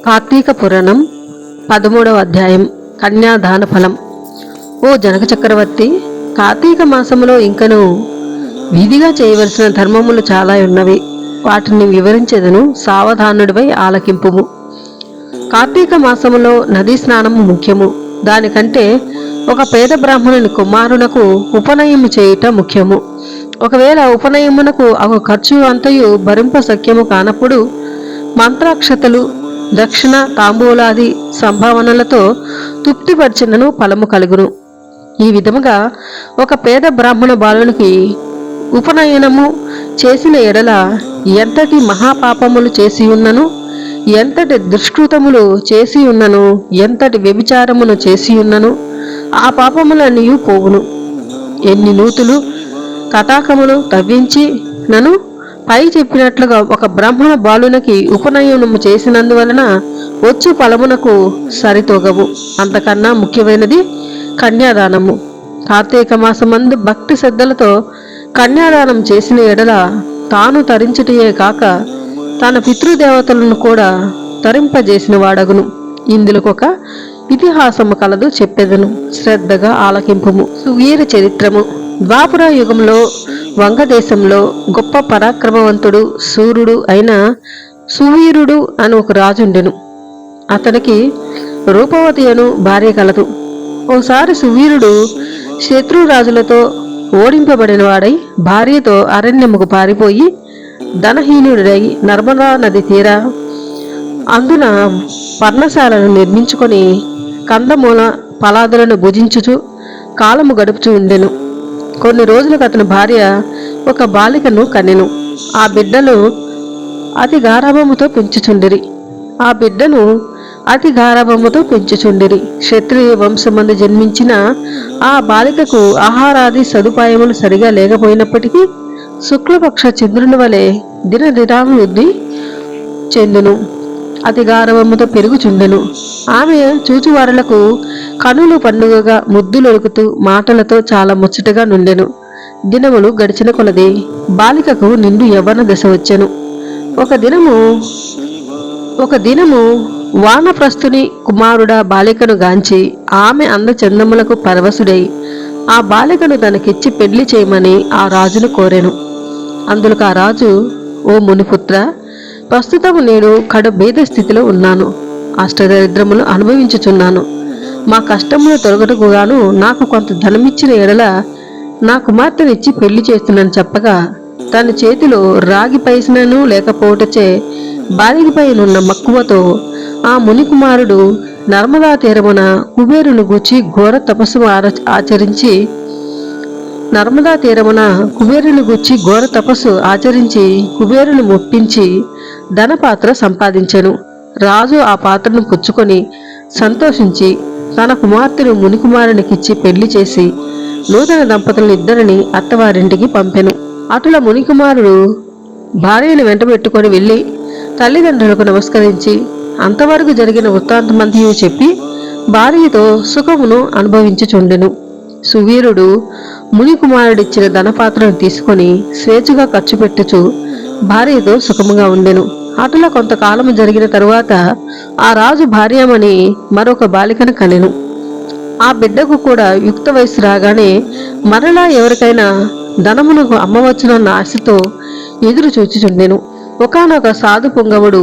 కార్తీక పురాణం 13వ అధ్యాయం కన్యాదాన ఫలం. ఓ జనక చక్రవర్తి, కార్తీక మాసములో ఇంకను విధిగా చేయవలసిన ధర్మములు చాలా ఉన్నవి. వాటిని వివరించేదను, సావధానుడిపై ఆలకింపుము. కార్తీక మాసములో నదీ స్నానము ముఖ్యము. దానికంటే ఒక పేద బ్రాహ్మణుని కుమారునకు ఉపనయము చేయుట ముఖ్యము. ఒకవేళ ఉపనయమునకు ఒక ఖర్చు అంతయు భరింప సఖ్యము కానప్పుడు మంత్రాక్షతలు, దక్షిణ, తాంబూలాది సంభావనలతో తృప్తిపరిచినను ఫలము కలుగును. ఈ విధముగా ఒక పేద బ్రాహ్మణ బాలునికి ఉపనయనము చేసిన ఎడల ఎంతటి మహాపాపములు చేసి ఉన్నను, ఎంతటి దుష్కృతములు చేసి ఉన్నను, ఎంతటి వ్యభిచారమును చేసి ఉన్నను ఆ పాపములన్నీ పోవును. ఎన్ని నూతులు తటాకములు తవ్వించి నను పై చెప్పినట్లుగా ఒక బ్రాహ్మణ బాలునికి ఉపనయనము చేసినందువలన వచ్చు ఫలమునకు సరితోగవు. అంతకన్నా ముఖ్యమైనది కన్యాదానము. కార్తీక మాసమందు భక్తి శ్రద్ధలతో కన్యాదానం చేసిన ఎడల తాను తరించుటయే కాక తన పితృదేవతలను కూడా తరింపజేసిన వాడగును. ఇందులోకొక ఇతిహాసము కలదు, చెప్పెదను, శ్రద్ధగా ఆలకింపుము. సువీర చరిత్రము. ద్వాపర యుగంలో వంగదేశంలో గొప్ప పరాక్రమవంతుడు, సూర్యుడు అయిన సువీరుడు అని ఒక రాజుండెను. అతనికి రూపవతి అను భార్య కలదు. ఓసారి సువీరుడు శత్రురాజులతో ఓడింపబడిన వాడై భార్యతో అరణ్యముకు పారిపోయి ధనహీనుడై నర్మదా నది తీరా అందున పర్ణశాలను నిర్మించుకొని కందమూల ఫలాదులను భుజించుచు కాలము గడుపుచూ ఉండెను. కొన్ని రోజులకు అతని భార్య ఒక బాలికను కనెను. ఆ బిడ్డను అతి గారాభముతో పెంచుచుండిరి. క్షత్రియ వంశమందు జన్మించిన ఆ బాలికకు ఆహారాది సదుపాయములు సరిగా లేకపోయినప్పటికీ శుక్లపక్ష చంద్రుని వలె దినదినాభివృద్ధి చెందును. అతి గారవముతో పెరుగుచుండెను. ఆమె చూచువారులకు కనులు పండుగగా ముద్దులొరుకుతూ మాటలతో చాలా ముచ్చటగా నుండెను. దినములు గడిచిన కొలది బాలికకు నిండు యవ్వన దశ వచ్చెను. ఒక దినము వానప్రస్థుని కుమారుడ బాలికను గాంచి ఆమె అందచందములకు పరవశుడై ఆ బాలికను తనకిచ్చి పెళ్లి చేయమని ఆ రాజును కోరెను. అందులకు ఆ రాజు, ఓ మునిపుత్ర, ప్రస్తుతము నేను కడుబేద స్థితిలో ఉన్నాను. అష్టదరిద్రములు అనుభవించుచున్నాను. మా కష్టములు తొలగటకు గాను నాకు కొంత ధనమిచ్చిన ఎడల నా కుమార్తెనిచ్చి పెళ్లి చేస్తున్నాను చెప్పగా తన చేతిలో రాగి పైసనను లేకపోవటచే బాలికపైనున్న మక్కువతో ఆ ముని కుమారుడు నర్మదా తీరమున కుబేరును గూర్చి ఘోర తపస్సు ఆచరించి కుబేరును ముప్పించి ధనపాత్ర సంపాదించెను. రాజు ఆ పాత్రను పుచ్చుకొని సంతోషించి తన కుమార్తెను మునికుమారునికిచ్చి పెళ్లి చేసి నూతన దంపతులను ఇద్దరిని అత్తవారింటికి పంపెను. అటుల మునికుమారుడు భార్యను వెంటబెట్టుకొని వెళ్ళి తల్లిదండ్రులకు నమస్కరించి అంతవరకు జరిగిన వృత్తాంతమంతయు చెప్పి భార్యతో సుఖమును అనుభవించుచుండెను. సువీరుడు మునికుమారుడిచ్చిన ధనపాత్రను తీసుకొని స్వేచ్ఛగా ఖర్చు పెట్టుచు భార్యతో సుఖముగా ఉండెను. అటులా కొంతకాలము జరిగిన తరువాత ఆ రాజు భార్యమని మరొక బాలికను కనెను. ఆ బిడ్డకు కూడా యుక్త వయసు రాగానే మరలా ఎవరికైనా ధనమునకు అమ్మవచ్చునన్న ఆశతో ఎదురు చూచుచుండెను. ఒకానొక సాధు పొంగవుడు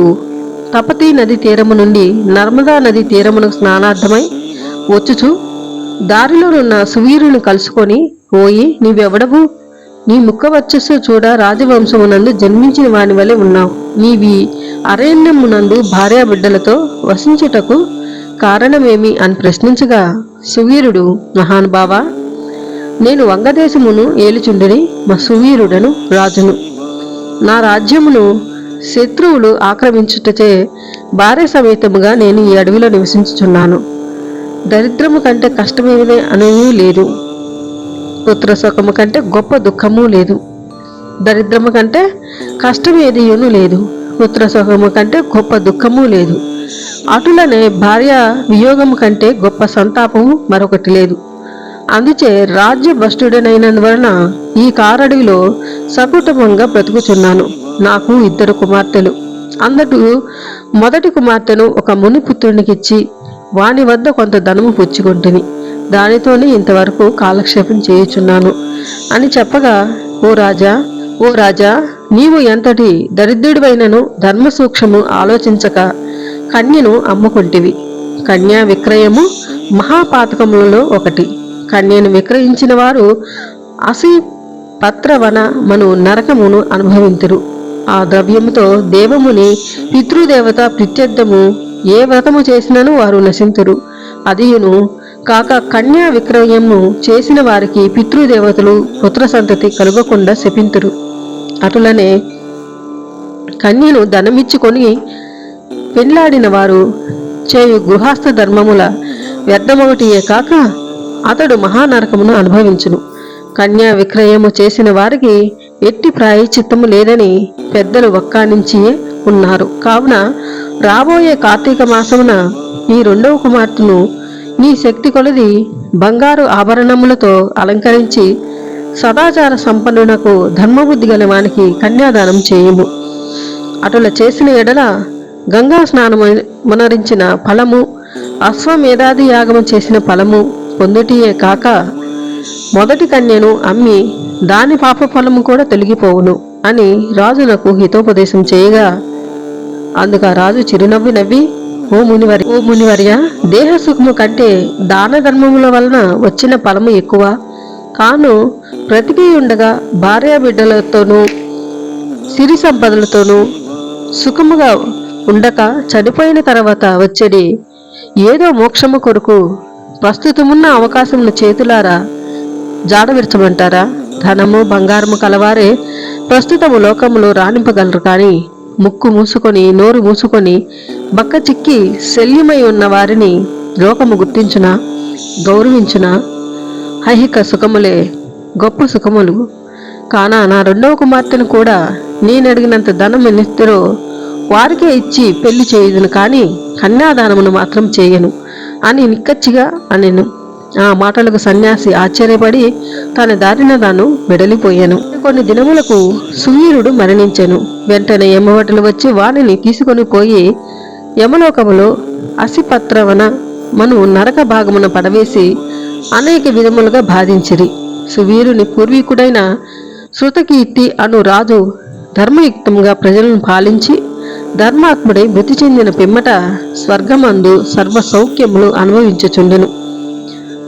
తపతీ నది తీరము నుండి నర్మదా నది తీరమునకు స్నానార్థమై వచ్చుచు దారిలోనున్న సువీరుని కలుసుకొని, ఓయి, నీవెవడవు? నీ ముఖ వచ్చస్సు చూడ రాజవంశమునందు జన్మించిన వాని వలె ఉన్నావు. నీవి అరణ్యమునందు భార్యాబిడ్డలతో వసించుటకు కారణమేమి అని ప్రశ్నించగా సువీరుడు, మహానుభావా, నేను వంగదేశమును ఏలుచుండిని మా సువీరుడను రాజును. నా రాజ్యమును శత్రువులు ఆక్రమించుటచే భార్య సమేతముగా నేను ఈ అడవిలో నివసించుచున్నాను. దరిద్రము కంటే కష్టమేమి అనేవి లేదు. పుత్ర సుఖము కంటే గొప్ప దుఃఖము లేదు. దరిద్రము కంటే కష్టమేదియును లేదు. పుత్ర సుఖము కంటే గొప్ప దుఃఖము లేదు. అటులనే భార్య వియోగము కంటే గొప్ప సంతాపము మరొకటి లేదు. అందుచే రాజ్య భ్రష్టుడనైనందువలన ఈ కారడవిలో సకుటుంబంగా బ్రతుకుచున్నాను. నాకు 2 కుమార్తెలు. అందటూ మొదటి కుమార్తెను ఒక మునిపుత్రునికిచ్చి వాని వద్ద కొంత ధనము పుచ్చుకొంటిని, దానితోనే ఇంతవరకు కాలక్షేపం చేయుచున్నాను అని చెప్పగా, ఓ రాజా, నీవు ఎంతటి దరిద్రుడివైనను ధర్మ సూక్ష్మము ఆలోచించక కన్యను అమ్ముకొంటివి. కన్యా విక్రయము మహాపాతకములలో ఒకటి. కన్యను విక్రయించిన వారు అసి పత్రవన మను నరకమును అనుభవింతురు. ఆ ద్రవ్యముతో దేవముని పితృదేవత ప్రత్యర్థము ఏ వ్రతము చేసినను వారు నశింతురు. అదియును కాక కన్యా విక్రయము చేసిన వారికి పితృదేవతలు పుత్ర సంతతి కలుగకుండా శపింతురు. అటులనే కన్యను ధనమిచ్చుకొని పెళ్లాడిన వారు చేయు గృహస్థ ధర్మముల వ్యర్థమొకటియే కాక అతడు మహానరకమును అనుభవించును. కన్యా విక్రయము చేసిన వారికి ఎట్టి ప్రాయశ్చిత్తము లేదని పెద్దలు వక్కానించియే ఉన్నారు. కావున రాబోయే కార్తీక మాసమున నీ రెండవ కుమార్తెను నీ శక్తి కొలది బంగారు ఆభరణములతో అలంకరించి సదాచార సంపన్నునకు ధర్మబుద్ధి గల వానికి కన్యాదానం చేయుము. అటుల చేసిన ఎడల గంగా స్నానమునరించిన ఫలము, అశ్వమేధాది యాగము చేసిన ఫలము పొందుటియే కాక మొదటి కన్యను అమ్మి దాని పాప ఫలము కూడా తొలగిపోవును అని రాజునకు హితోపదేశం చేయగా, అందుక రాజు చిరునవ్వి నవ్వి, ఓ మునివర్య, దేహ సుఖము కంటే దాన ధర్మముల వలన వచ్చిన ఫలము ఎక్కువ కాను. బ్రతికి ఉండగా భార్యాబిడ్డలతోనూ సిరి సంపదలతోనూ సుఖముగా ఉండక చనిపోయిన తర్వాత వచ్చేది ఏదో మోక్షము కొరకు ప్రస్తుతమున్న అవకాశమును చేతులారా జాడవిర్చమంటారా? ధనము బంగారము కలవారే ప్రస్తుతము లోకములో రాణింపగలరు, కానీ ముక్కు మూసుకొని నోరు మూసుకొని బక్క చిక్కి శల్యమై ఉన్న వారిని లోకము గుర్తించునా, గౌరవించునా? ఐహిక సుఖములే గొప్ప సుఖములు కానా నా రెండవ కుమార్తెను కూడా నేనడిగినంత ధనం ఎన్నిస్తారో వారికే ఇచ్చి పెళ్లి చేయుదును, కానీ కన్యాదానమును మాత్రం చేయను అని నిక్కచ్చిగా అనెను. ఆ మాటలకు సన్యాసి ఆశ్చర్యపడి తన దారిన తాను వెడలిపోయాను. కొన్ని దినములకు సువీరుడు మరణించెను. వెంటనే యమభటులు వచ్చి వారిని తీసుకొని పోయి యమలోకములో అసిపత్రవన మను నరక భాగమున పడవేసి అనేక విధములుగా బాధించిరి. సువీరుని పూర్వీకుడైన శృతకీర్తి అను రాజు ధర్మయుక్తంగా ప్రజలను పాలించి ధర్మాత్ముడై మృతి చెందిన పిమ్మట స్వర్గమందు సర్వ సౌఖ్యములు అనుభవించుచుండెను.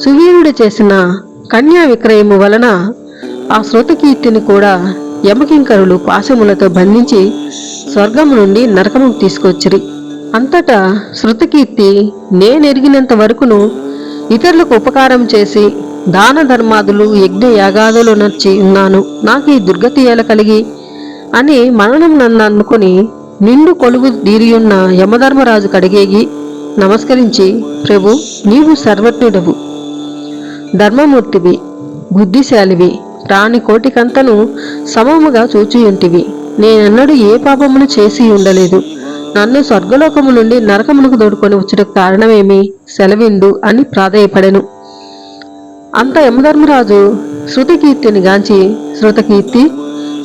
సువీరుడు చేసిన కన్యా విక్రయము వలన ఆ శృతకీర్తిని కూడా యమకింకరులు పాశములతో బంధించి స్వర్గము నుండి నరకముకు తీసుకొచ్చిరి. అంతటా శృతకీర్తి నేనెరిగినంత వరకును ఇతరులకు ఉపకారం చేసి దాన ధర్మాదులు యజ్ఞ యాగాదులు నర్చి ఉన్నాను, నాకు ఈ దుర్గతి ఎలా కలిగి అని మరణం నన్ను అనుకుని నిండు కొలువు దీరియున్న యమధర్మరాజు కడిగేగి నమస్కరించి, ప్రభు, నీవు సర్వజ్ఞుడవు, ధర్మమూర్తివి, బుద్ధిశాలివి, ప్రాణి కోటికంతను సమముగా చూచియుంటివి. నేనన్నడు ఏ పాపమును చేసి ఉండలేదు. నన్ను స్వర్గలోకము నుండి నరకమునకు దోడుకొని వచ్చుటకు కారణమేమి? సెలవిండు అని ప్రాధేయపడెను. అంత యమధర్మరాజు శృతకీర్తిని గాంచి, శృతకీర్తి,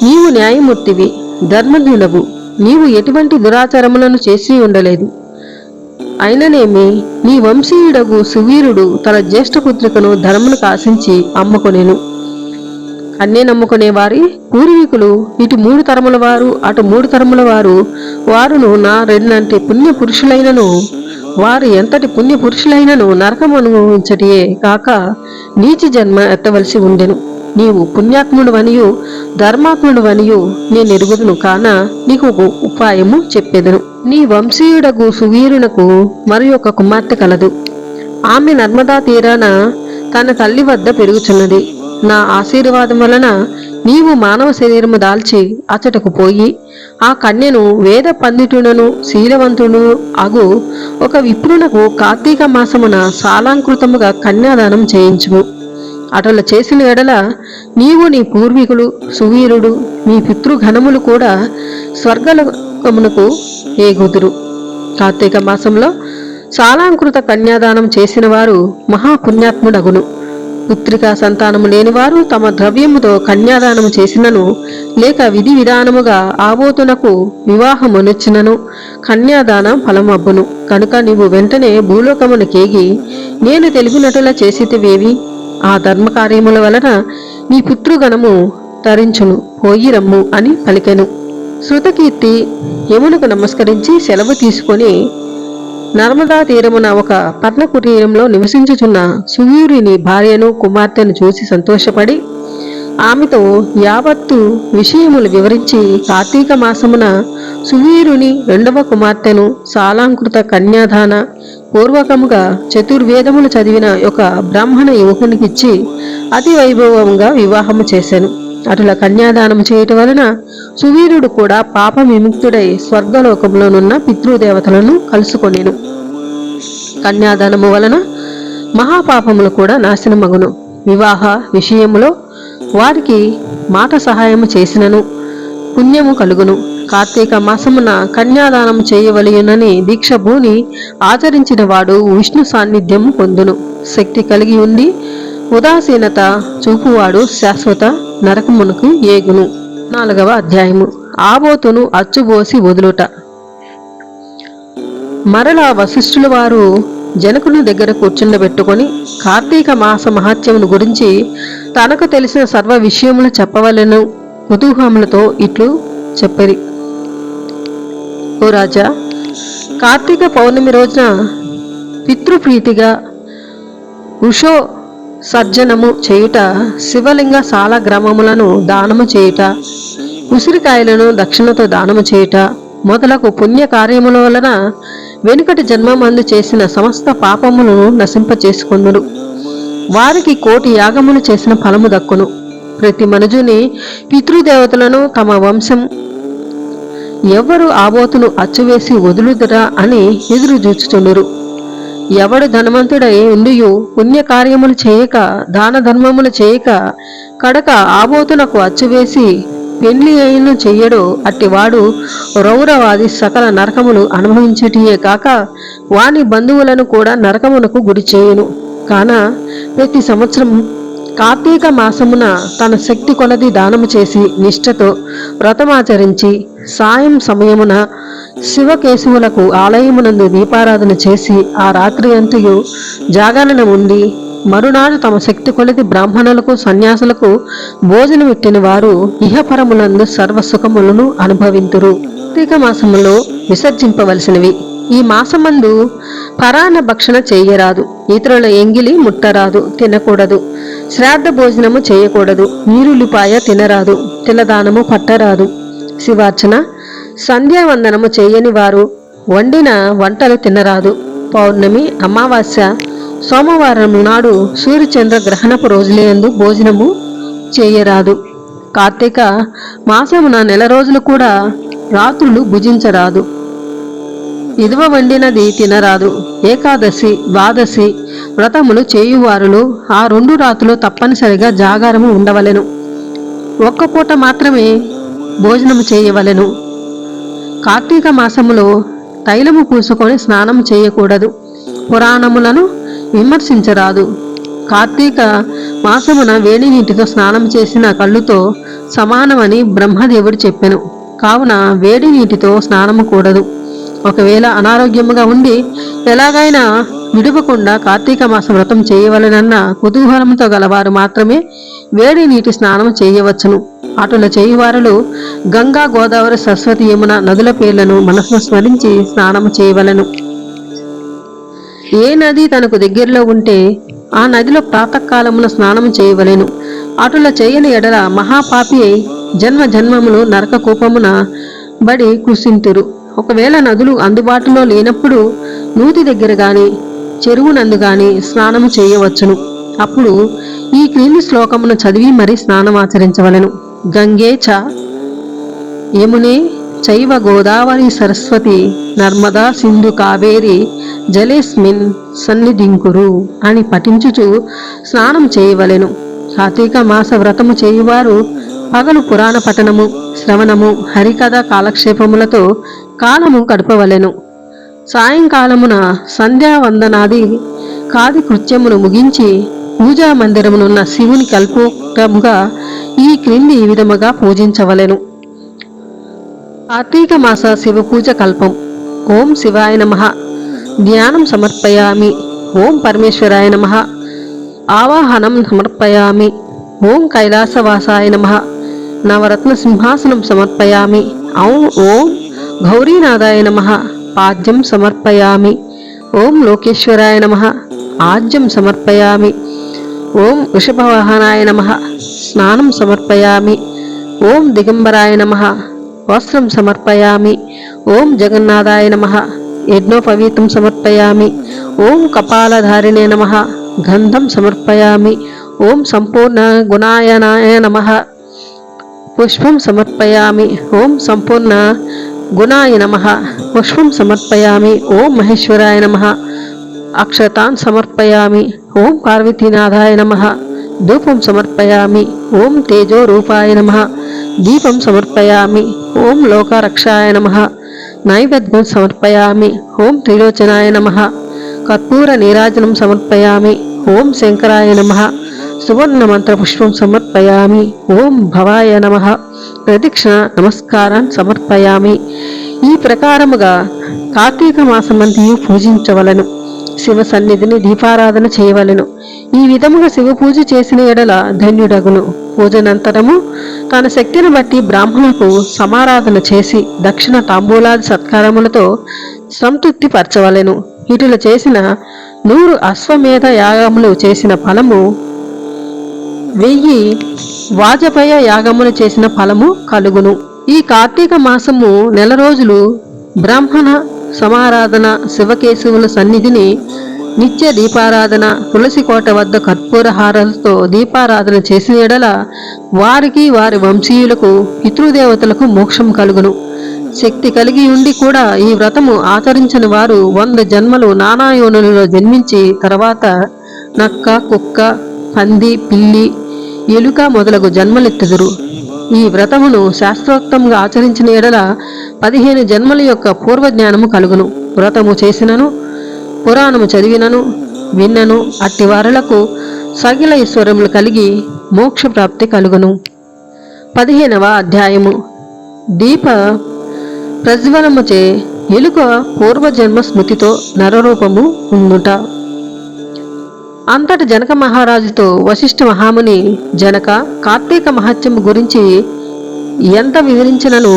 నీవు న్యాయమూర్తివి, ధర్మజ్ఞుడవు, నీవు ఎటువంటి దురాచారములను చేసి ఉండలేదు. అయిననేమి నీ వంశీయుడగు సువీరుడు తన జ్యేష్ఠపుత్రికను ధనమును ఆశించి అమ్ముకొనెను. అన్నే నమ్ముకునే వారి పూర్వీకులు ఇటు 3 తరముల వారు అటు 3 తరముల వారు వారును నా రెండంటి పుణ్య పురుషులైనను వారు ఎంతటి పుణ్య పురుషులైనను నరకము అనుభవించటియే కాక నీచి జన్మ ఎత్తవలసి ఉండెను. నీవు పుణ్యాత్ముడు వనియు ధర్మాత్ముడు వనియు నేను ఎరుగుదును, కాన నీకు ఒక ఉపాయము చెప్పెదను. నీ వంశీయుడగు సువీరునకు మరి ఒక కుమార్తె కలదు. ఆమె నర్మదా తీరాన తన తల్లి వద్ద పెరుగుచున్నది. నా ఆశీర్వాదం వలన నీవు మానవ శరీరము దాల్చి అచటకు పోయి ఆ కన్యను వేద పండితుడను శీలవంతుడు అగు ఒక విప్రునకు కార్తీక మాసమున సాలాంకృతముగా కన్యాదానం చేయించుము. అటుల చేసిన ఎడల నీవు నీ పూర్వీకులు సువీరుడు నీ పితృఘనములు కూడా స్వర్గలోకమునకు ఏగుదురు. కార్తీక మాసంలో సాలాంకృత కన్యాదానం చేసిన వారు మహాపుణ్యాత్ముడగును. పుత్రికా సంతానము లేనివారు తమ ద్రవ్యముతో కన్యాదానము చేసినను లేక విధి విధానముగా ఆబోతునకు వివాహమునొచ్చినను కన్యాదానం ఫలమబ్బును. కనుక నీవు వెంటనే భూలోకమునకేగి నేను తెలిపినట్టులా చేసితివేవి? ఆ ధర్మకార్యముల వలన నీ పుత్రుగణము తరించును, పోయి రమ్ము అని పలికెను. శృతకీర్తి యమునకు నమస్కరించి సెలవు తీసుకొని నర్మదా తీరమున ఒక పర్ణకుటీరంలో నివసించుచున్న సువీరుని భార్యను కుమార్తెను చూసి సంతోషపడి ఆమెతో యావత్తు విషయములు వివరించి కార్తీక మాసమున సువీరుని రెండవ కుమార్తెను సాలాంకృత కన్యాదాన పూర్వకముగా చతుర్వేదములు చదివిన ఒక బ్రాహ్మణ యువకునికిచ్చి అతి వైభవంగా వివాహము చేశాను. అటుల కన్యాదానము చేయటం వలన సువీరుడు కూడా పాప విముక్తుడై స్వర్గలోకంలోనున్న పితృదేవతలను కలుసుకొనెను. కన్యాదానము వలన మహాపాపములు కూడా నాశనమగును. వివాహ విషయములో వారికి మాట సహాయము చేసినను పుణ్యము కలుగును. కార్తీక మాసమున కన్యాదానము చేయవలయునని దీక్ష భూని ఆచరించిన వాడు విష్ణు సాన్నిధ్యము పొందును. శక్తి కలిగి ఉండి ఉదాసీనత చూపువాడు శాశ్వత నరకమునకు ఏగును. 4వ అధ్యాయము. ఆబోతును అచ్చుబోసి వదులుట. మరలా వశిష్ఠుల వారు జనకుని దగ్గర కూర్చుండబెట్టుకొని కార్తీక మాస మహాత్యమును గురించి తనకు తెలిసిన సర్వ విషయములు చెప్పవలెను కుతూహములతో ఇట్లు చెప్పిరి. ఓ రాజా, కార్తీక పౌర్ణమి రోజున పితృప్రీతిగా ఉషో సర్జనము చేయుట, శివలింగ సాల గ్రామములను దానము చేయుట, ఉసిరికాయలను దక్షిణతో దానము చేయుట మొదలగు పుణ్య కార్యముల వలన వెనుకటి జన్మమందు చేసిన సమస్త పాపములను నశింపచేసుకొందురు. వారికి 1,000,000 యాగములు చేసిన ఫలము దక్కును. ప్రతి మనుజుని పితృదేవతలను తమ వంశం ఎవరు ఆబోతును అచ్చువేసి వదులుదురా అని ఎదురు చూచుచుండురు. ఎవడు ధనవంతుడై ఉండియు పుణ్యకార్యములు చేయక దాన ధర్మములు చేయక కడక ఆబోతునకు అచ్చువేసి పెళ్లి అయిన చెయ్యడో అట్టివాడు రౌరవాది సకల నరకములు అనుభవించటియే కాక వాని బంధువులను కూడా నరకమునకు గురి చేయును. కాన ప్రతి సంవత్సరం కార్తీక మాసమున తన శక్తి కొలది దానము చేసి నిష్ఠతో వ్రతమాచరించి సాయం సమయమున శివకేశవులకు ఆలయమునందు దీపారాధన చేసి ఆ రాత్రి అంతయు జాగరణ ఉండి మరునాడు తమ శక్తి కొలది బ్రాహ్మణులకు సన్యాసులకు భోజనమిట్టిన వారు ఇహపరములందు సర్వసుఖములను అనుభవింతురు. కార్తీక మాసములో విసర్జింపవలసినవి. ఈ మాసమందు పరాన్న భక్షణ చేయరాదు, ఇతరుల ఎంగిలి ముట్టరాదు, తినకూడదు, శ్రాద్ధ భోజనము చేయకూడదు, నీరులిపాయ తినరాదు, తిలదానము పట్టరాదు, శివార్చన సంధ్యావందనము చేయని వారు వండిన వంటలు తినరాదు, పౌర్ణమి అమావాస్య సోమవారం నాడు సూర్యచంద్ర గ్రహణపు రోజులందు భోజనము చేయరాదు. కార్తీక మాసమున 1 రోజులు కూడా రాత్రులు భుజించరాదు, ఇదువ వండినది తినరాదు. ఏకాదశి ద్వాదశి వ్రతములు చేయువారులు ఆ 2 రాత్రులు తప్పనిసరిగా జాగారము ఉండవలెను. 1 పూట మాత్రమే భోజనము చేయవలెను. కార్తీక మాసములో తైలము పూసుకొని స్నానం చేయకూడదు, పురాణములను విమర్శించరాదు. కార్తీక మాసమున వేడి నీటితో స్నానం చేసిన కళ్ళుతో సమానమని బ్రహ్మదేవుడు చెప్పెను. కావున వేడి నీటితో స్నానము కూడదు. ఒకవేళ అనారోగ్యముగా ఉండి ఎలాగైనా విడువకుండా కార్తీక మాస వ్రతం చేయవలెనన్న కుతూహలంతో గలవారు మాత్రమే వేడి నీటి స్నానం చేయవచ్చును. అటుల చేయువారులు గంగా, గోదావరి, సరస్వతి, యమున నదుల పేర్లను మనసును స్మరించి స్నానము చేయవలెను. ఏ నది తనకు దగ్గరలో ఉంటే ఆ నదిలో ప్రాతకాలమున స్నానము చేయవలెను. అటుల చేయని ఎడల మహాపాపి అయి జన్మ జన్మములు నరక కూపమున బడి కృషింతురు. ఒకవేళ నదులు అందుబాటులో లేనప్పుడు నూతి దగ్గర గాని చెరువునందు గాని స్నానము చేయవచ్చును. అప్పుడు ఈ క్రింది శ్లోకమును చదివి మరి స్నానమాచరించవలెను. గంగే చ యమునే చైవ గోదావరి సరస్వతి నర్మదా సింధు కావేరి జలేస్మిన్ సన్నిధింకురు అని పఠించుచు స్నానం చేయవలెను. కార్తీక మాస వ్రతము చేయువారు పగలు పురాణ పఠనము, శ్రవణము, హరికథ కాలక్షేపములతో కాలము గడపవలెను. సాయంకాలమున సంధ్యావందనాది కాది కృత్యమును ముగించి పూజా మందిరమునున్న శివుని కల్పోక్తముగా ఈ క్రింది విధముగా పూజించవలెను. కార్తీక మాస శివ పూజ కల్పం. ఓం శివాయ నమః. ధ్యానం సమర్పయామి. ఓం పరమేశ్వరాయ నమః. ఆవాహనం సమర్పయామి. ఓం కైలాసవాసాయ నమః. నవరత్న సింహాసనం సమర్పయామి. ఓం గౌరీనాథాయ నమః. పాద్యం సమర్పయామి. ఓం లోకేశ్వరాయ నమః. ఆజ్యం సమర్పయామి. ఓం వృషభవాహనాయ నమః. స్నానం సమర్పయామి. ఓం దిగంబరాయ నమః. వస్త్రం సమర్పయామి. ఓం జగన్నాథాయ నమః. యజ్ఞోపవీతం సమర్పయామి. ఓం కపాలధారిణే నమః. గంధం సమర్పయామి. ఓం సంపూర్ణ గుణాయనాయ నమః. పుష్పం సమర్పయామి. ఓం సంపూర్ణ గుణాయ నమః. పుష్పం సమర్పయామి. ఓం మహేశ్వరాయ నమః. అక్షతాన్ సమర్పయామి. ఓం పార్వతీనాథాయ నమః. ధూపం సమర్పయామి. ఓం తేజో రూపాయ నమః. దీపం సమర్పయామి. ఓం లోకరక్షాయ నమః. నైవేద్యం సమర్పయామి. ఓం త్రిలోచనాయ నమః. కర్పూర నీరాజనం సమర్పయామి. ఓం శంకరాయ నమః. సువర్ణ మంత్ర పుష్పం సమర్పయామి. ఓం భవాయ నమః. ప్రదక్షిణ నమస్కారాన్ని సమర్పయామి. ఈ ప్రకారముగా కార్తీక మాసమంతియు పూజించవలను. శివ సన్నిధిని దీపారాధన చేయవలెను. ఈ విధముగా శివ పూజ చేసిన ఎడల ధన్యుడగును. పూజనంతరము తన శక్తిని బట్టి బ్రాహ్మణులకు సమారాధన చేసి దక్షిణ తాంబూలాది సత్కారములతో సంతృప్తి పరచవలెను. ఇటులు చేసిన 100 అశ్వమేధ యాగములు చేసిన ఫలము 1000 వాజపేయ యాగములు చేసిన ఫలము కలుగును. ఈ కార్తీక మాసము నెల రోజులు బ్రాహ్మణ సమారాధన, శివకేశవుల సన్నిధిని నిత్య దీపారాధన, తులసి కోట వద్ద కర్పూర హారాలతో దీపారాధన చేసిన ఎడల వారికి వారి వంశీయులకు పితృదేవతలకు మోక్షం కలుగును. శక్తి కలిగి ఉండి కూడా ఈ వ్రతము ఆచరించని వారు 100 జన్మలు నానా యోనులలో జన్మించి తర్వాత నక్క, కుక్క, పంది, పిల్లి, ఎలుక మొదలగు జన్మలెత్తుదురు. ఈ వ్రతమును శాస్త్రోక్తంగా ఆచరించిన ఎడల 15 జన్మల యొక్క పూర్వజ్ఞానము కలుగును. వ్రతము చేసినను, పురాణము చదివినను, విన్నను అట్టి వారులకు సగిల ఈశ్వరములు కలిగి మోక్షప్రాప్తి కలుగును. 15వ అధ్యాయము. దీప ప్రజ్వలముచే ఎలుక పూర్వజన్మ స్మృతితో నరరూపము ఉండుట. అంతటి జనక మహారాజుతో వశిష్ఠ మహాముని, జనక, కార్తీక మహత్యము గురించి ఎంత వివరించినను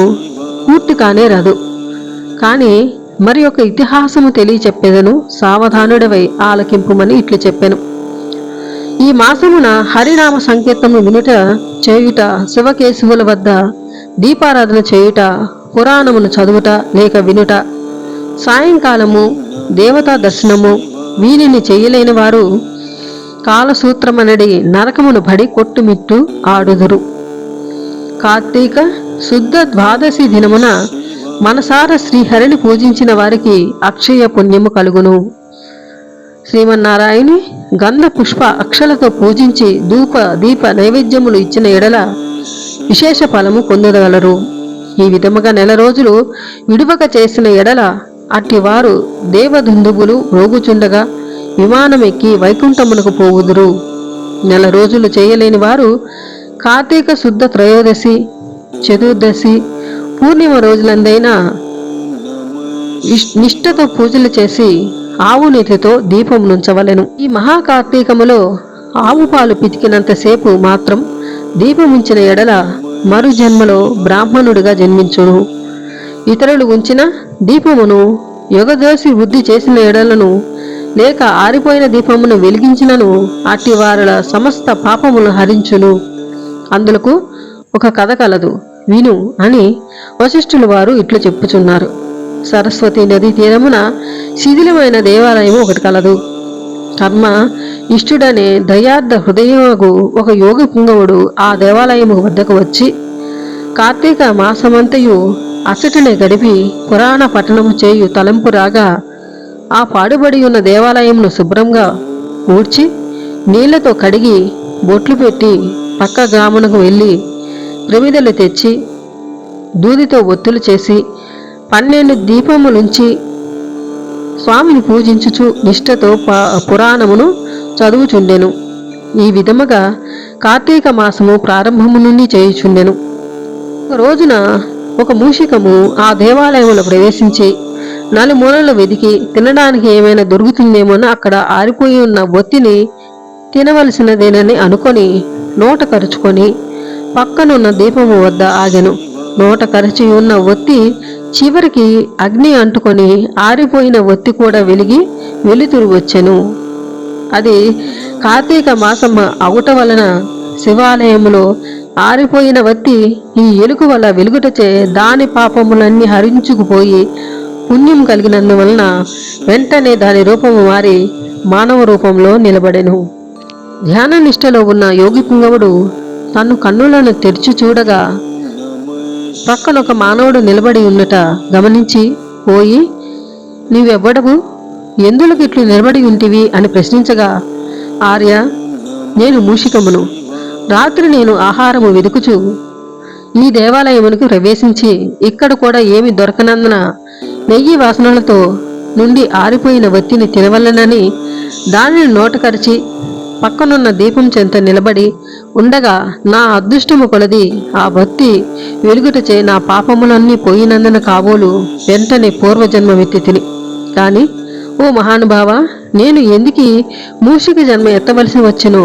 పూర్తి కానే రాదు. కానీ మరి ఒక ఇతిహాసము తెలియచెప్పేదను, సావధానుడవై ఆలకింపుమని ఇట్లు చెప్పెను. ఈ మాసమున హరినామ సంకీర్తము వినుట చేయుట, శివకేశవుల వద్ద దీపారాధన చేయుట, పురాణమును చదువుట లేక వినుట, సాయంకాలము దేవతా దర్శనము వీనిని చేయలేని వారు కాలసూత్రమనడి నరకమును బడి కొట్టుమిట్టు ఆడుదురు. కార్తీక శుద్ధ ద్వాదశి దినమున మనసార శ్రీహరిని పూజించిన వారికి అక్షయ పుణ్యము కలుగును. శ్రీమన్నారాయణి గంధ పుష్ప అక్షలతో పూజించి ధూప దీప నైవేద్యములు ఇచ్చిన ఎడల విశేష ఫలము పొందగలరు. ఈ విధముగా నెల రోజులు విడువక చేసిన ఎడల అట్టివారు దేవదుందుబులు రోగుచుండగా విమానమెక్కి వైకుంఠమునకు పోవుదురు. నెల రోజులు చేయలేని వారు కార్తీక శుద్ధ త్రయోదశి, చతుర్దశి, పూర్ణిమ రోజులందైనా నిష్ఠతో పూజలు చేసి ఆవు నీటితో దీపం నుంచవలెను. ఈ మహాకార్తీకములో ఆవు పాలు పితికినంతసేపు మాత్రం దీపముంచిన ఎడల మరు జన్మలో బ్రాహ్మణుడిగా జన్మించును. ఇతరులు ఉంచిన దీపమును యుగదోసి వృద్ధి చేసిన ఎడలను లేక ఆరిపోయిన దీపమును వెలిగించినను అట్టి వారుల సమస్త పాపములు హరించును. అందులకు ఒక కథ కలదు, విను అని వశిష్ఠులు వారు ఇట్లు చెప్పుచున్నారు. సరస్వతి నదీ తీరమున శిథిలమైన దేవాలయం ఒకటి కలదు. కర్మ ఇష్టుడనే దయార్థ హృదయముకు ఒక యోగి పుంగవుడు ఆ దేవాలయము వద్దకు వచ్చి కార్తీక మాసమంతయు అసటినే గడిపి పురాణ పఠనము చేయు తలంపు రాగా ఆ పాడుబడి ఉన్న దేవాలయమును శుభ్రంగా ఊడ్చి నీళ్లతో కడిగి బొట్లు పెట్టి పక్క గ్రామునకు వెళ్ళి ప్రమిదలు తెచ్చి దూదితో ఒత్తులు చేసి 12 దీపములుంచి స్వామిని పూజించుచు నిష్ఠతో పురాణమును చదువుచుండెను. ఈ విధముగా కార్తీక మాసము ప్రారంభము నుండి చేయుచుండెను. ఒక రోజున ఒక మూషికము ఆ దేవాలయంలో ప్రవేశించి నలుమూలలు వెదికి తినడానికి ఏమైనా దొరుకుతుందేమోనని అక్కడ ఆరిపోయి ఉన్న ఒత్తిని తినవలసినదేనని అనుకొని నోట కరుచుకొని పక్కనున్న దీపము వద్ద ఆగెను. నోట కరచి ఉన్న ఒత్తి చివరికి అగ్ని అంటుకొని ఆరిపోయిన ఒత్తి కూడా వెలిగి వెలుతురు వచ్చెను. అది కార్తీక మాసం అవుట వలన శివాలయములో ఆరిపోయిన వత్తి ఈ ఎలుగు వల్ల వెలుగుటచే దాని పాపములన్నీ హరించుకుపోయి పుణ్యం కలిగినందువలన వెంటనే దాని రూపము మారి మానవ రూపంలో నిలబడెను. ధ్యాన నిష్టలో ఉన్న యోగి పుంగవుడు తన్ను కన్నులను తెరిచి చూడగా పక్కనొక మానవుడు నిలబడి ఉన్నట గమనించి, పోయి నీవెవ్వడవు, ఎందులకు ఇట్లు నిలబడి ఉంటివి అని ప్రశ్నించగా, ఆర్య, నేను మూషికమును. రాత్రి నేను ఆహారము వెదుకుచు ఈ దేవాలయమునికి ప్రవేశించి ఇక్కడ కూడా ఏమి దొరకనందున నెయ్యి వాసనలతో నుండి ఆరిపోయిన వత్తిని తినవలనని దానిని నోటకరిచి పక్కనున్న దీపం చెంత నిలబడి ఉండగా నా అదృష్టము కొలది ఆ వత్తి వెలుగుటచే నా పాపములన్నీ పోయినందున కాబోలు వెంటనే పూర్వజన్మమెత్తి తిని. కాని ఓ మహానుభావ, నేను ఎందుకీ మూషిక జన్మ ఎత్తవలసి వచ్చెనో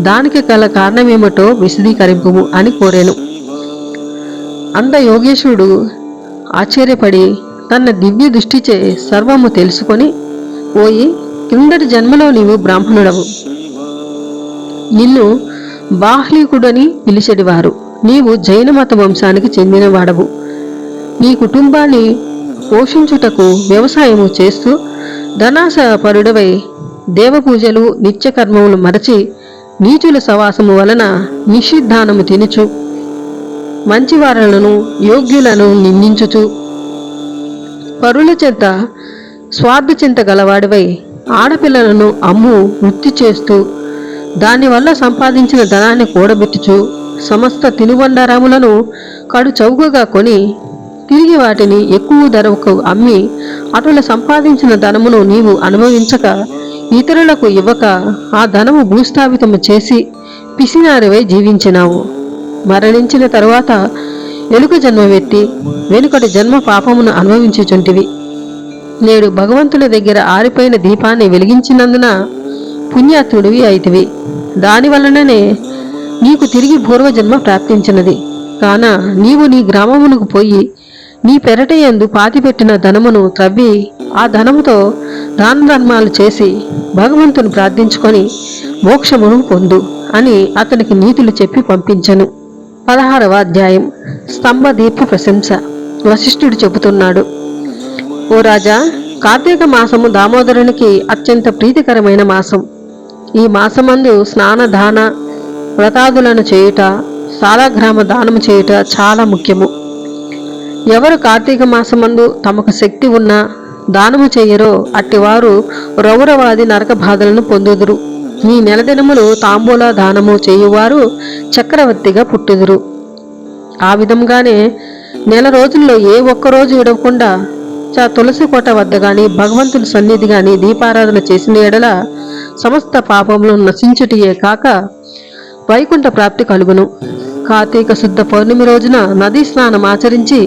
దానికి గల కారణమేమిటో విశదీకరింపుము అని కోరాను. అంత యోగేశ్వరుడు ఆశ్చర్యపడి తన దివ్య దృష్టిచే సర్వము తెలుసుకొని, పోయి కిందటి జన్మలో నీవు బ్రాహ్మణుడవు, నిన్ను బాహ్లీకుడని పిలిచెడివారు, నీవు జైన మత వంశానికి చెందినవాడవు, నీ కుటుంబాన్ని పోషించుటకు వ్యవసాయము చేస్తూ ధనాసపరుడవై దేవపూజలు నిత్యకర్మములు మరచి నీచుల సవాసము వలన నిషిద్ధానము తినుచు మంచివారలను యోగ్యులను నిందించుచు పరుల చెంత స్వార్థచింత గలవాడివై ఆడపిల్లలను అమ్ము వృత్తి చేస్తూ దానివల్ల సంపాదించిన ధనాన్ని కూడబెట్టుచు సమస్త తినుబండారములను కడు చౌకగా కొని తిరిగి వాటిని ఎక్కువ ధరకు అమ్మి అటుల సంపాదించిన ధనమును నీవు అనుభవించక ఇతరులకు ఇవ్వక ఆ ధనము భూస్థాపితము చేసి పిసినారివై జీవించినావు. మరణించిన తరువాత ఎలుక జన్మవెత్తి వెనుకటి జన్మ పాపమును అనుభవించుచుంటివి. నేడు భగవంతుని దగ్గర ఆరిపోయిన దీపాన్ని వెలిగించినందున పుణ్యాత్ముడివి అయితివి. దానివలననే నీకు తిరిగి పూర్వజన్మ ప్రాప్తించినది. కాన నీవు నీ గ్రామమునకు పోయి నీ పెరటయందు పాతిపెట్టిన ధనమును త్రవ్వి ఆ ధనముతో దాన ధర్మాలు చేసి భగవంతుని ప్రార్థించుకొని మోక్షమును పొందు అని అతనికి నీతులు చెప్పి పంపించెను. 16వ అధ్యాయం. స్తంభదీప ప్రశంస. వశిష్ఠుడు చెబుతున్నాడు, ఓ రాజా, కార్తీక మాసము దామోదరునికి అత్యంత ప్రీతికరమైన మాసం. ఈ మాసమందు స్నాన దాన వ్రతాదులను చేయుట, సాలగ్రామ దానము చేయుట చాలా ముఖ్యము. ఎవరు కార్తీక మాసమందు తమకు శక్తి ఉన్నా దానము చెయ్యరో అట్టివారు రౌరవాది నరక బాధలను పొందుదురు. ఈ నెల దినములు తాంబూల దానము చేయువారు చక్రవర్తిగా పుట్టుదురు. ఆ విధంగానే నెల రోజుల్లో ఏ ఒక్కరోజు విడవకుండా తులసి కోట వద్ద గాని భగవంతుని సన్నిధి గాని దీపారాధన చేసిన ఎడల సమస్త పాపములు నశించుటియే కాక వైకుంఠ ప్రాప్తి కలుగును. కార్తీక శుద్ధ పౌర్ణమి రోజున నదీ స్నానం ఆచరించి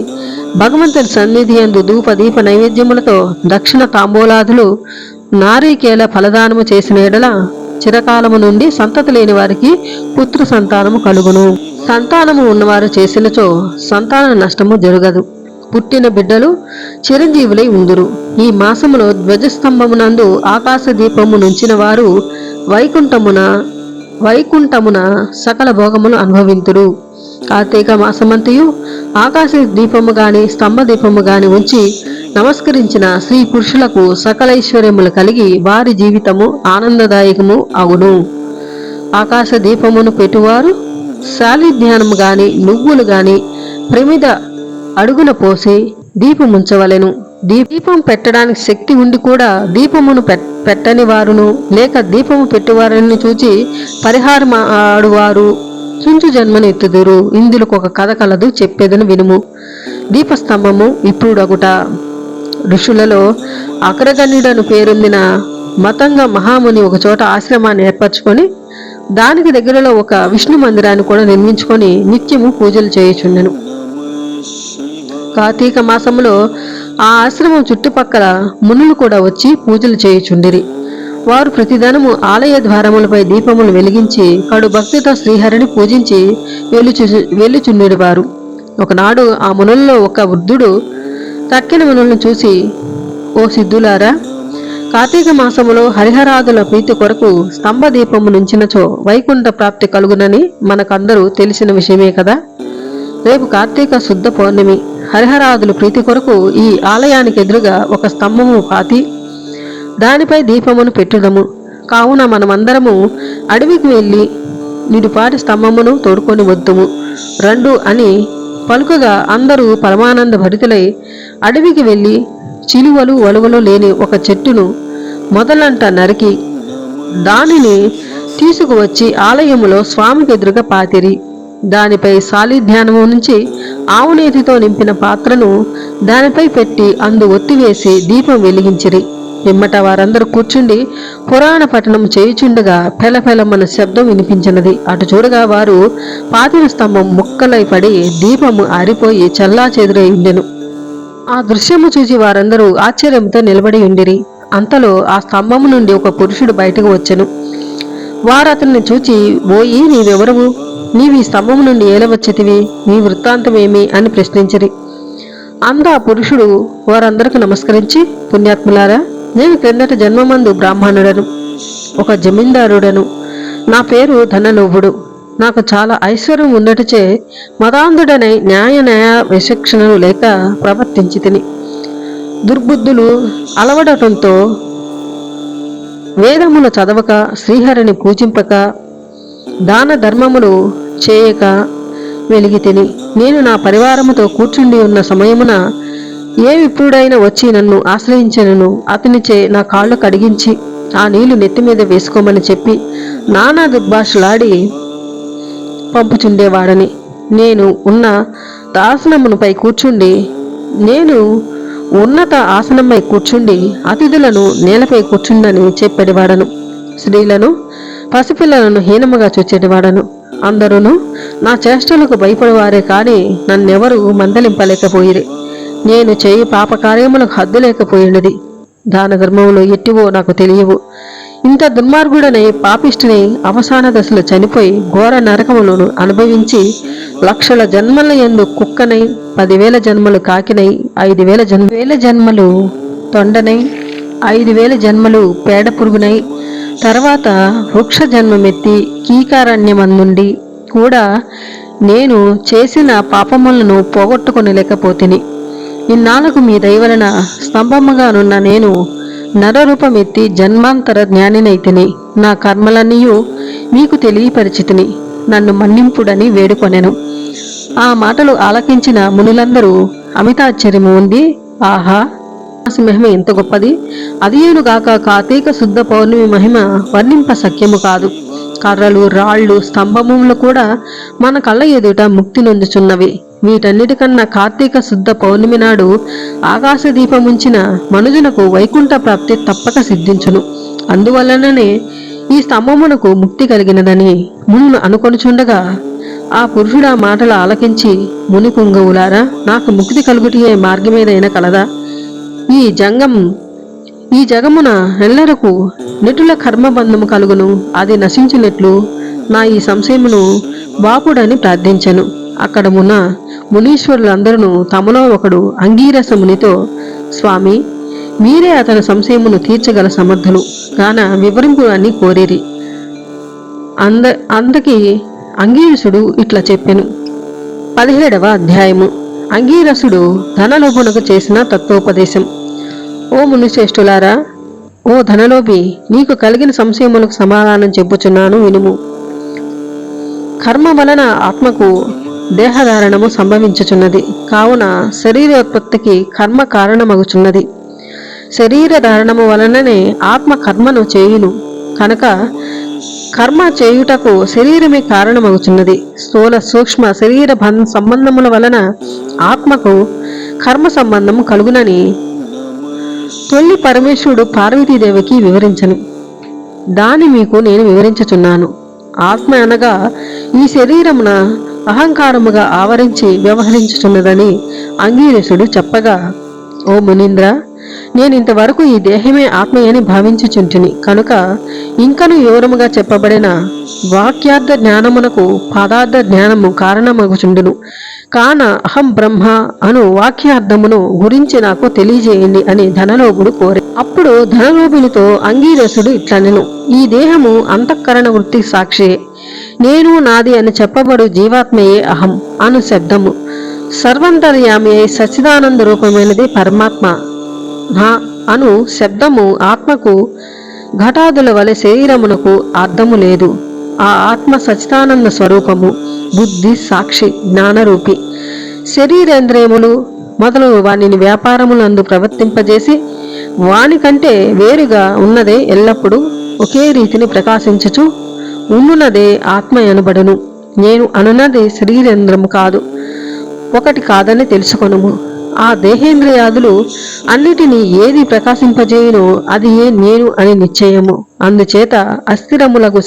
భగవంతుని సన్నిధి యందు ధూప దీప నైవేద్యములతో దక్షిణ తాంబూలాదులు నారీకేల ఫలదానము చేసిన ఎడల చిరకాలము నుండి సంతతి లేని వారికి పుత్ర సంతానము కలుగును. సంతానము ఉన్నవారు చేసినచో సంతాన నష్టము జరగదు. పుట్టిన బిడ్డలు చిరంజీవులై ఉందురు. ఈ మాసములో ధ్వజస్తంభమునందు ఆకాశ దీపము నుంచిన వారు వైకుంఠమున సకల భోగములు అనుభవింతురు. కార్తీక మాసమంతయు ఆకాశ దీపము గాని స్తంభ దీపము గాని ఉంచి నమస్కరించిన స్త్రీ పురుషులకు సకల ఐశ్వర్యములు కలిగి వారి జీవితము ఆనందదాయకము అగును. ఆకాశ దీపమును పెట్టువారు శాలిధ్యానము గాని నువ్వులు గాని ప్రమిద అడుగున పోసి దీపముంచవలెను. దీపం పెట్టడానికి శక్తి ఉండి కూడా దీపమును పెట్టని వారును లేక దీపము పెట్టువారని చూచి పరిహారం ఆడువారు చుంచు జన్మను ఎత్తుదురు. ఇందులో ఒక కథ కలదు, చెప్పేదను వినుము. దీపస్తంభము ఇప్పుడొకట. ఋషులలో అగ్రగణ్యుడను పేరొందిన మతంగ మహాముని ఒకచోట ఆశ్రమాన్ని ఏర్పరచుకొని దానికి దగ్గరలో ఒక విష్ణు మందిరాన్ని కూడా నిర్మించుకొని నిత్యము పూజలు చేయుచుండెను. కార్తీక మాసంలో ఆ ఆశ్రమం చుట్టుపక్కల మునులు కూడా వచ్చి పూజలు చేయుచుండిరి. వారు ప్రతిదినము ఆలయ ద్వారములపై దీపములు వెలిగించి కడు భక్తితో శ్రీహరిని పూజించి వెళ్ళుచుండేవారు. ఒకనాడు ఆ మునుల్లో ఒక వృద్ధుడు తక్కిన మునులను చూసి, ఓ సిద్ధులారా, కార్తీక మాసములో హరిహరాదుల ప్రీతి కొరకు స్తంభ దీపము నుంచినచో వైకుంఠ ప్రాప్తి కలుగునని మనకందరూ తెలిసిన విషయమే కదా. రేపు కార్తీక శుద్ధ పౌర్ణమి. హరిహరాదుల ప్రీతి కొరకు ఈ ఆలయానికి ఎదురుగా ఒక స్తంభము పాతి దానిపై దీపమును పెట్టుదము. కావున మనమందరము అడవికి వెళ్ళి నిడుపాటి స్తంభమును తోడుకొని వద్దుము రండు అని పలుకగా అందరూ పరమానంద భరితులై అడవికి వెళ్ళి చిలువలు వలువలు లేని ఒక చెట్టును మొదలంట నరికి దానిని తీసుకువచ్చి ఆలయములో స్వామికి ఎదురుగా పాతిరి. దానిపై సాలిధ్యానము నుంచి ఆవునేతితో నింపిన పాత్రను దానిపై పెట్టి అందు ఒత్తివేసి దీపం వెలిగించిరి. పిమ్మట వారందరూ కూర్చుండి పురాణ పఠనం చేయుచుండగా పెలపెలమన్న శబ్దం వినిపించినది. అటు చూడగా వారు పాతిన స్తంభం ముక్కలై పడి దీపము ఆరిపోయి చల్లా చెదురై ఉండెను. ఆ దృశ్యము చూసి వారందరూ ఆశ్చర్యంతో నిలబడి ఉండిరి. అంతలో ఆ స్తంభము నుండి ఒక పురుషుడు బయటకు వచ్చెను. వారు అతన్ని చూచి, ఓయి, నీవెవరవు? నీవి స్తంభము నుండి ఏలవచ్చితివి? నీ వృత్తాంతమేమి అని ప్రశ్నించిరి. అందు ఆ పురుషుడు వారందరికి నమస్కరించి, పుణ్యాత్ములారా, నేను క్రిందట జన్మమందు బ్రాహ్మణుడను, ఒక జమీందారుడను. నా పేరు ధనలోభుడు. నాకు చాలా ఐశ్వర్యం ఉండటచే మదాంధుడనై న్యాయ విచక్షణలు లేక ప్రవర్తించి తిని దుర్బుద్ధులు అలవడటంతో వేదములు చదవక, శ్రీహరిని పూజింపక, దాన ధర్మములు చేయక వెలిగి తిని నేను నా పరివారముతో కూర్చుండి ఉన్న సమయమున ఏ విప్రుడైనా వచ్చి నన్ను ఆశ్రయించినను అతనిచే నా కాళ్ళు కడిగించి ఆ నీళ్లు నెత్తి మీద వేసుకోమని చెప్పి నానా దుర్భాషలాడి పంపుచుండేవాడని. నేను ఉన్న ఆసనముపై కూర్చుండి అతిథులను నేలపై కూర్చుండని చెప్పేవాడను. స్త్రీలను పసిపిల్లలను హీనముగా చూచేటివాడను. అందరూ నా చేష్టలకు భయపడేవారే కాని నన్నెవరూ మందలింపలేకపోయిరి. నేను చేయి పాపకార్యములకు హద్దు లేకపోయినది. దాన ధర్మములు ఎట్టివో నాకు తెలియవు. ఇంత దుర్మార్గుడనై పాపిష్టిని అవసాన దశలో చనిపోయి ఘోర నరకములను అనుభవించి లక్షల జన్మల యందు కుక్కనై, 10,000 జన్మలు కాకినై, 5,000 జన్మలు తొండనై, 5,000 జన్మలు పేడ పురుగునై, తర్వాత వృక్ష జన్మమెత్తి కీకారణ్యమందుండి కూడా నేను చేసిన పాపములను పోగొట్టుకొనలేకపోతిని. ఇన్నాళ్లకు మీ దయవలన స్తంభముగానున్న నేను నరరూపమెత్తి జన్మాంతర జ్ఞానినైతిని. నా కర్మలన్నీయు మీకు తెలియపరిచితిని. నన్ను మన్నింపుడని వేడుకొనెను. ఆ మాటలు ఆలకించిన మునులందరూ అమితాశ్చర్యము ఉంది. ఆహా, మహిమ ఎంత గొప్పది! అదియేనుగాక కార్తీక శుద్ధ పౌర్ణమి మహిమ వర్ణింప సఖ్యము కాదు. కర్రలు, రాళ్లు, స్తంభములు కూడా మన కళ్ళ ఎదుట ముక్తి నొందుచున్నవి. వీటన్నిటికన్నా కార్తీక శుద్ధ పౌర్ణమి నాడు ఆకాశ దీపముంచిన మనుజునకు వైకుంఠ ప్రాప్తి తప్పక సిద్ధించును. అందువలననే ఈ స్తంభమునకు ముక్తి కలిగినదని మునులు అనుకొనుచుండగా ఆ పురుషుడు ఆ మాటలు ఆలకించి, ముని పుంగవులారా, నాకు ముక్తి కలుగుటియే మార్గమేదైనా కలదా? ఈ జగమున ఎల్లరకు నెటుల కర్మబంధము కలుగును, అది నశించినట్లు నా ఈ సంశయమును బాపుడని ప్రార్థించెను. అక్కడమున్న మునీశ్వరులందరూ తమలో ఒకడు అంగీరస మునితో, స్వామి, మీరే అతని సంశయమును తీర్చగల సమర్థులు గాన వివరింపు అని కోరిరి. అందకి అంగీరసుడు ఇట్లా చెప్పెను. 17వ అధ్యాయము. అంగీరసుడు ధనలోభునకు చేసిన తత్వోపదేశం. ఓ మునిశ్రేష్ఠులారా, ఓ ధనలోభి, నీకు కలిగిన సంశయములకు సమాధానం చెప్పుచున్నాను, వినుము. కర్మ వలన ఆత్మకు దేహధారణము సంభవించుచున్నది. కావున శరీరోత్పత్తికి కర్మ కారణమగుచున్నది. శరీర ధారణము వలననే ఆత్మ కర్మను చేయును కనుక కర్మ చేయుటకు శరీరమే కారణమగుచున్నది. స్థూల సూక్ష్మ శరీర సంబంధముల వలన ఆత్మకు కర్మ సంబంధము కలుగునని తొల్లి పరమేశ్వరుడు పార్వతీదేవికి వివరించను. దాని మీకు నేను వివరించుచున్నాను. ఆత్మ అనగా ఈ శరీరమున అహంకారముగా ఆవరించి వ్యవహరించుచున్నదని అంగీరసుడు చెప్పగా, ఓ మునీంద్ర, నేనింతవరకు ఈ దేహమే ఆత్మయని భావించుచుంటిని కనుక ఇంకను వివరముగా చెప్పబడిన వాక్యార్థ జ్ఞానమునకు పదార్థ జ్ఞానము కారణమగుచుండును. కాన అహం బ్రహ్మ అను వాక్యార్థమును గురించి నాకు తెలియజేయండి అని ధనలోభుడు కోరి. అప్పుడు ధనలోభునితో అంగీరసుడు ఇట్లనెను, ఈ దేహము అంతఃకరణ వృత్తి సాక్షియే. నేను నాది అని చెప్పబడు జీవాత్మయే అహం అను శబ్దము. సర్వంతర్యామి అయి సచ్చిదానంద రూపమైనది పరమాత్మ. నా అను శబ్దము ఆత్మకు ఘటాదుల వలె శరీరమునకు అర్థము లేదు. ఆ ఆత్మ సచ్చిదానంద స్వరూపము, బుద్ధి సాక్షి, జ్ఞానరూపి. శరీరేంద్రియములు మొదలు వానిని వ్యాపారములందు ప్రవర్తింపజేసి వానికంటే వేరుగా ఉన్నదే ఎల్లప్పుడూ ఒకే రీతిని ప్రకాశించుచు ఉండునదే ఆత్మ అనబడును. నేను అనున్నది శరీరేంద్రము కాదు, ఒకటి కాదని తెలుసుకొనుము. ఆ దేహేంద్రియాదులు అన్నిటినీ ఏది ప్రకాశింపజేయునో అది ఏ నేను అని నిశ్చయము. అందుచేత అస్థిరములకు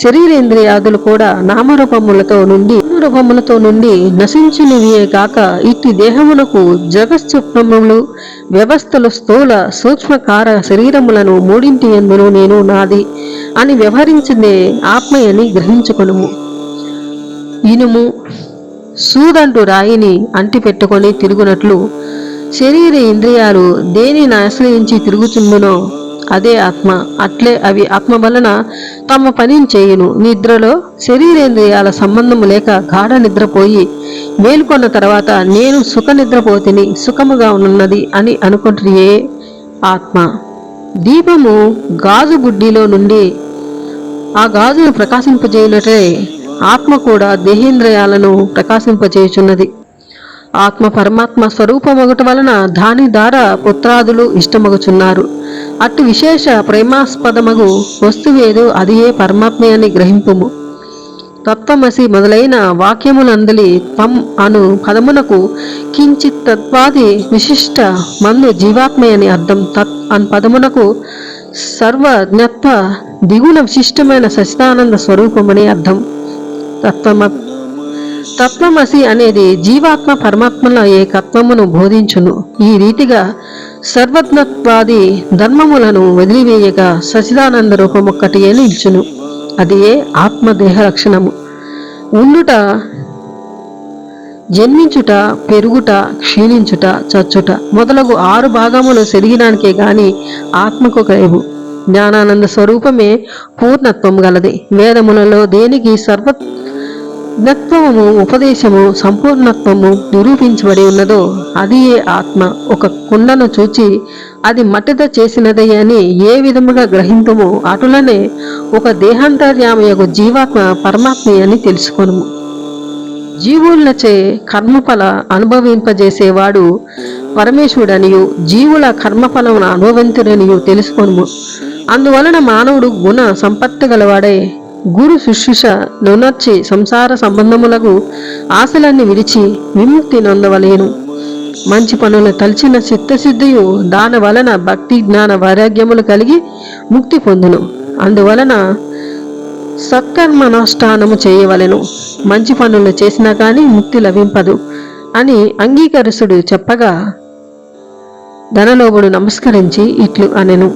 శరీరేంద్రియాదులు కూడా నామరూపములతో నుండి నశించినవియే గాక ఇట్టి దేహమునకు జగత్స్వప్నములు వ్యవస్థలు స్థూల సూక్ష్మకార శరీరములను మూడింటి యందును నేను నాది అని వ్యవహరించిందే ఆత్మయని గ్రహించుకొనుము. ఇనుము సూదంటు రాయిని అంటిపెట్టుకొని తిరుగునట్లు శరీర ఇంద్రియాలు దేనిని ఆశ్రయించి తిరుగుచుండునో అదే ఆత్మ. అట్లే అవి ఆత్మ వలన తమ పనిని చేయును. నిద్రలో శరీరేంద్రియాల సంబంధము లేక గాఢ నిద్రపోయి మేల్కొన్న తర్వాత నేను సుఖ నిద్రపోతిని, సుఖముగా ఉన్నది అని అనుకుంటుయే ఆత్మ. దీపము గాజు బుడ్డిలో నుండి ఆ గాజును ప్రకాశింపజేయునట్లే ఆత్మ కూడా దేహేంద్రియాలను ప్రకాశింపచేయుచున్నది. ఆత్మ పరమాత్మ స్వరూపమగుట వలన దాని ద్వారా పుత్రాదులు ఇష్టమగుచున్నారు. అట్టి విశేష ప్రేమాస్పదమగు వస్తువేదో అది ఏ పరమాత్మే అని గ్రహింపుము. తత్వమసి మొదలైన వాక్యములందలి త్వం అను పదమునకు కించిత్ తత్వాది విశిష్ట మందు జీవాత్మే అని అర్థం. తత్ అను పదమునకు సర్వజ్ఞత్వ దిగుణ విశిష్టమైన సచిదానంద స్వరూపమని అర్థం. తత్వమసి అనేది జీవాత్మ పరమాత్మల ఏకత్వమును బోధించును. ఈ రీతిగా సర్వజ్ఞత్వాది ధర్మములను వదిలివేయగా సచిదానంద రూపమొక్కటియే నిల్చును. అది ఏ ఆత్మదేహ లక్షణము. ఉండుట, జన్మించుట, పెరుగుట, క్షీణించుట, చచ్చుట మొదలగు 6 భాగములు శరీరానికే గాని ఆత్మకు లేవు. జ్ఞానానంద స్వరూపమే పూర్ణత్వం గలది. వేదములలో దేనికి సర్వజ్ఞత్వము ఉపదేశము సంపూర్ణత్వము నిరూపించబడి ఉన్నదో అది ఏ ఆత్మ. ఒక కుండను చూచి అది మట్టితో చేసినదే అని ఏ విధముగా గ్రహింతుమో అటులనే ఒక దేహాంతర్యామయగు జీవాత్మ పరమాత్మ అని తెలుసుకొనుము. జీవులచే కర్మఫల అనుభవింపజేసేవాడు పరమేశ్వరుడనియు జీవుల కర్మఫలమును అనుభవింతురనియు తెలుసుకొనుము. అందువలన మానవుడు గుణ సంపత్తి గలవాడై గురు శుశ్రూష నునర్చి సంసార సంబంధములకు ఆశలన్నీ విడిచి విముక్తి నొందవలేను. మంచి పనులు తలచిన చిత్తశుద్ధియు దాని వలన భక్తి జ్ఞాన వైరాగ్యములు కలిగి ముక్తి పొందును. అందువలన సత్కర్మనుష్ఠానము చేయవలెను. మంచి పనులు చేసినా కానీ ముక్తి లభింపదు అని అంగీకరిసుడు చెప్పగా ధనలోభుడు నమస్కరించి ఇట్లు అనెను.